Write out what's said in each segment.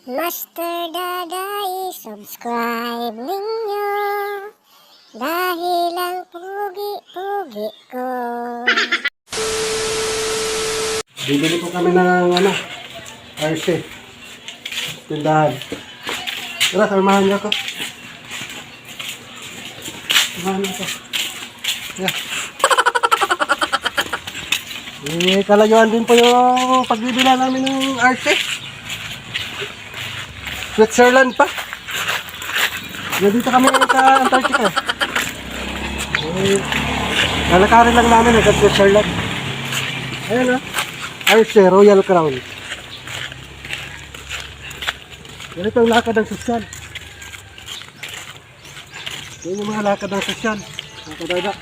Master Daday, subscribe ninyo dahil ang pugi-pugi ko. Bibili po kami ng RC. Tindahan. Tara, samahan niyo ako. Samahan niyo ako. Yeah. Kalayuan din po yung pagbibila namin ng RC. Switzerland pa. Nandito kami sa Antarctica. Lalakarin lang namin hanggang Switzerland. Ayan o. RC Royal Crown. Ganito ang lakad ng sosyal. Yan yung mga lakad ng sosyal. Nakadada.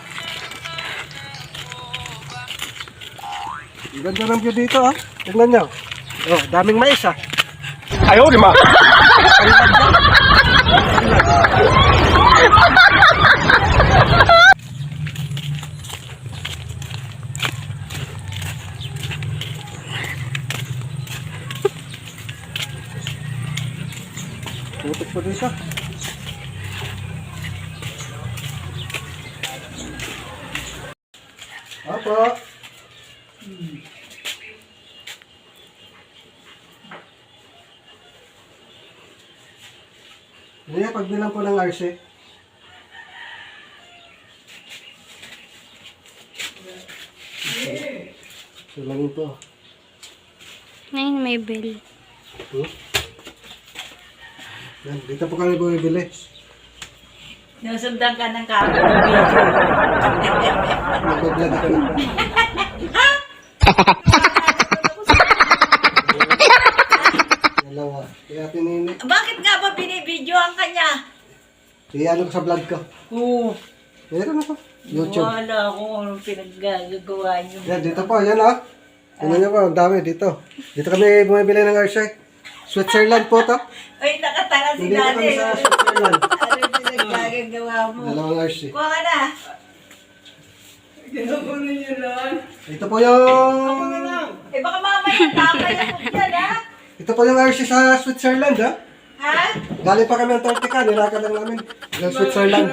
Ang ganda ng view dito ah. Tingnan nyo. Oh, daming mais ah. Ayaw, di ma. Tutok po dito. Opo. Ngayon, pagbilang po ng RC. Sulangin po. Ngayon may bill. Yan, dito po kami bumibili. Nasundan ka ng camera video. Nag-vlog ako na. Dalawa. Kaya tinini. Bakit nga ba binibidyoan ka niya? Kaya ano ko sa vlog ko. Oo. Meron ako. YouTube. Wala akong anong pinaggagawa niyo. Yan, dito po. Yan ah. Tingnan niyo po. Ang dami dito. Dito kami bumibili ng RC. Switzerland po to. Ay, nakatanga si Nandito kami Daddy. sa Switzerland. Ano pinaggagawa mo? Dalawang RC. Kuha ka na. Ito po yung... Eh baka mamaya tama yung yan, ha? Ito po yung RC sa Switzerland ha. Ha? Galing pa kami Antarctica. Nilakad lang namin. Hanggang Switzerland.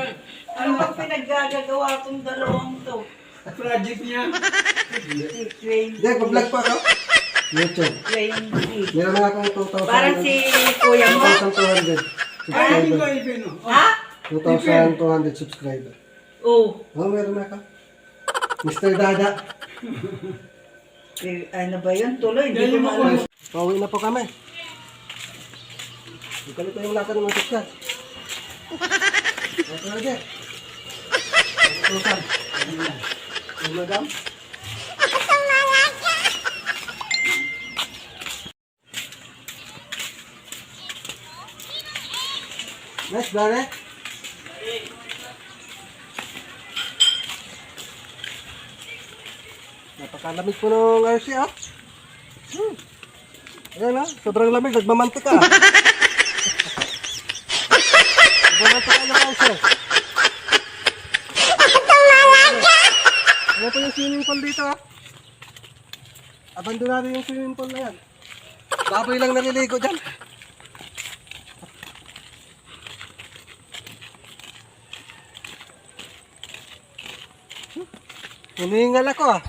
Ano bang pinaggagawa tong dalawang to? Project niya. Hindi, pa-vlog po ako. YouTube. 20. Meron na akong 2,000. Parang si Kuya mo. 2,200 Ay, hindi ko subscriber. ipin. Ha? 2,200 subscriber. Oo. Oh, meron na ako. Mr. Dada. Eh, ano ba yun? Tuloy, hindi ko maalam. Pauwi na po kami. Ikalit na yung lakad ng mga sosyal. Ito na dyan. Tutusan. Ay, madam. Nice, Dare. Napakalamig po ng RC ah. Ayan ah, sobrang lamig, nagmamantika ah. Nagmamantika ng RC. Ayan po yung swimming pool dito ah. Abandonado yung swimming pool na yan. Baboy lang naliligo dyan. Hiningal ako ah.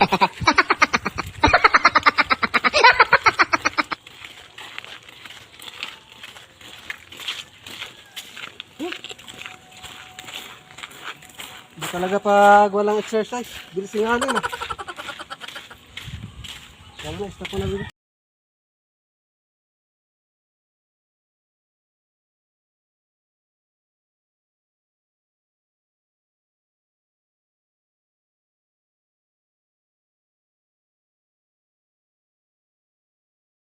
Hindi talaga pag walang exercise. Bilis nga alin ah. Kaya na, stop ko na bilis.